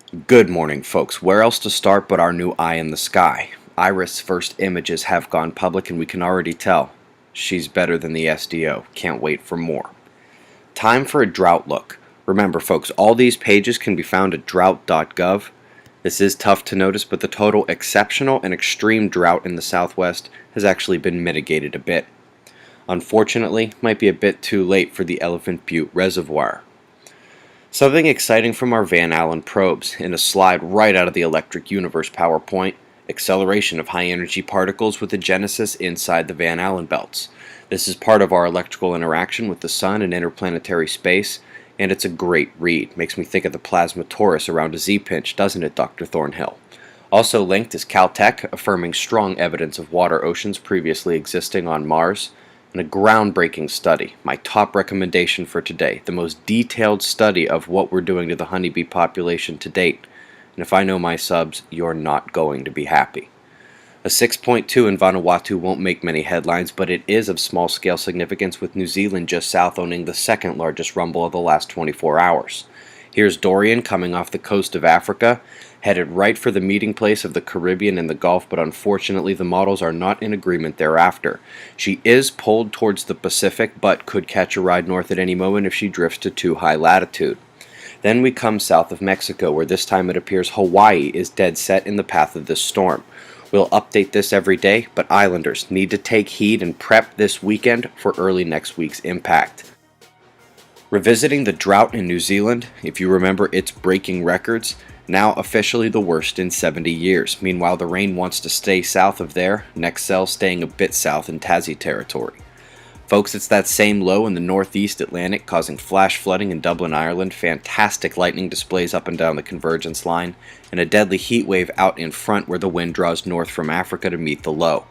Good morning, folks. Where else to start but our new eye in the sky? IRIS' first images have gone public and we can already tell she's better than the SDO. Can't wait for more. Time for a drought look. Remember, folks, all these pages can be found at drought.gov. This is tough to notice, but the total exceptional and extreme drought in the Southwest has actually been mitigated a bit. Unfortunately, might be a bit too late for the Elephant Butte Reservoir. Something exciting from our Van Allen probes in a slide right out of the Electric Universe PowerPoint: acceleration of high-energy particles with a genesis inside the Van Allen belts. This is part of our electrical interaction with the Sun and interplanetary space, and it's a great read. Makes me think of the plasma torus around a Z-pinch, doesn't it, Dr. Thornhill? Also linked is Caltech, affirming strong evidence of water oceans previously existing on Mars. And a groundbreaking study, my top recommendation for today, the most detailed study of what we're doing to the honeybee population to date. And if I know my subs, you're not going to be happy. A 6.2 in Vanuatu won't make many headlines, but it is of small-scale significance, with New Zealand just south owning the second largest rumble of the last 24 hours. Here's Dorian coming off the coast of Africa, headed right for the meeting place of the Caribbean and the Gulf, but unfortunately the models are not in agreement thereafter. She is pulled towards the Pacific, but could catch a ride north at any moment if she drifts to too high latitude. Then we come south of Mexico, where this time it appears Hawaii is dead set in the path of this storm. We'll update this every day, but islanders need to take heed and prep this weekend for early next week's impact. Revisiting the drought in New Zealand, if you remember, it's breaking records, now officially the worst in 70 years. Meanwhile, the rain wants to stay south of there, Nexel staying a bit south in Tassie territory. Folks, it's that same low in the northeast Atlantic causing flash flooding in Dublin, Ireland, fantastic lightning displays up and down the convergence line, and a deadly heat wave out in front where the wind draws north from Africa to meet the low.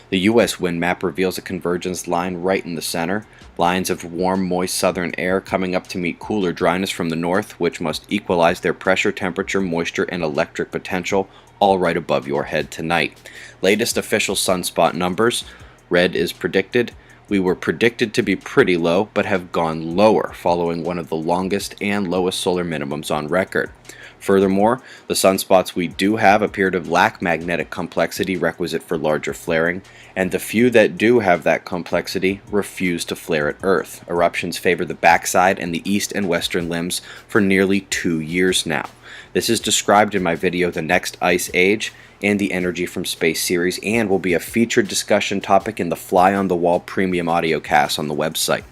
The U.S. wind map reveals a convergence line right in the center, lines of warm, moist southern air coming up to meet cooler dryness from the north, which must equalize their pressure, temperature, moisture, and electric potential, all right above your head tonight. Latest official sunspot numbers: red is predicted. We were predicted to be pretty low, but have gone lower, following one of the longest and lowest solar minimums on record. Furthermore, the sunspots we do have appear to lack magnetic complexity requisite for larger flaring, and the few that do have that complexity refuse to flare at Earth. Eruptions favor the backside and the east and western limbs for nearly 2 years now. This is described in my video The Next Ice Age and the Energy from Space series, and will be a featured discussion topic in the Fly on the Wall premium audio cast on the website.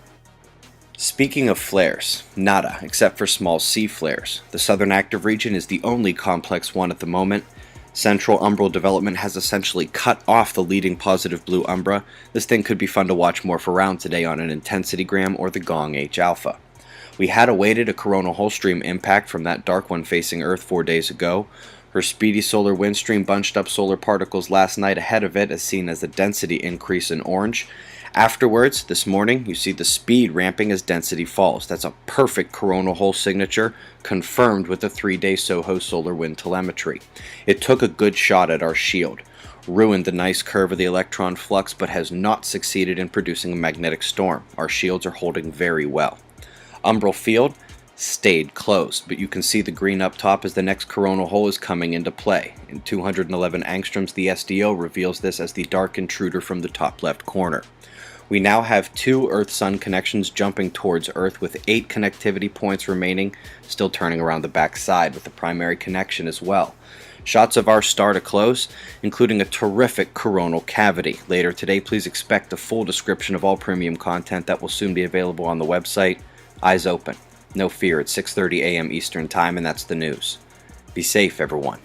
Speaking of flares, nada, except for small C flares. The southern active region is the only complex one at the moment. Central umbral development has essentially cut off the leading positive blue umbra. This thing could be fun to watch morph around today on an intensitygram or the Gong H alpha. We had awaited a coronal hole stream impact from that dark one facing Earth 4 days ago. Her speedy solar wind stream bunched up solar particles last night ahead of it, as seen as the density increase in orange. Afterwards, this morning, you see the speed ramping as density falls. That's a perfect coronal hole signature, confirmed with the 3-day SOHO solar wind telemetry. It took a good shot at our shield, ruined the nice curve of the electron flux, but has not succeeded in producing a magnetic storm. Our shields are holding very well. Umbral field stayed closed, but you can see the green up top as the next coronal hole is coming into play. In 211 angstroms, the SDO reveals this as the dark intruder from the top left corner. We now have 2 Earth-Sun connections jumping towards Earth, with 8 connectivity points remaining, still turning around the back side with the primary connection as well. Shots of our star to close, including a terrific coronal cavity. Later today, please expect a full description of all premium content that will soon be available on the website. Eyes open. No fear, it's 6:30 a.m. Eastern Time, and that's the news. Be safe, everyone.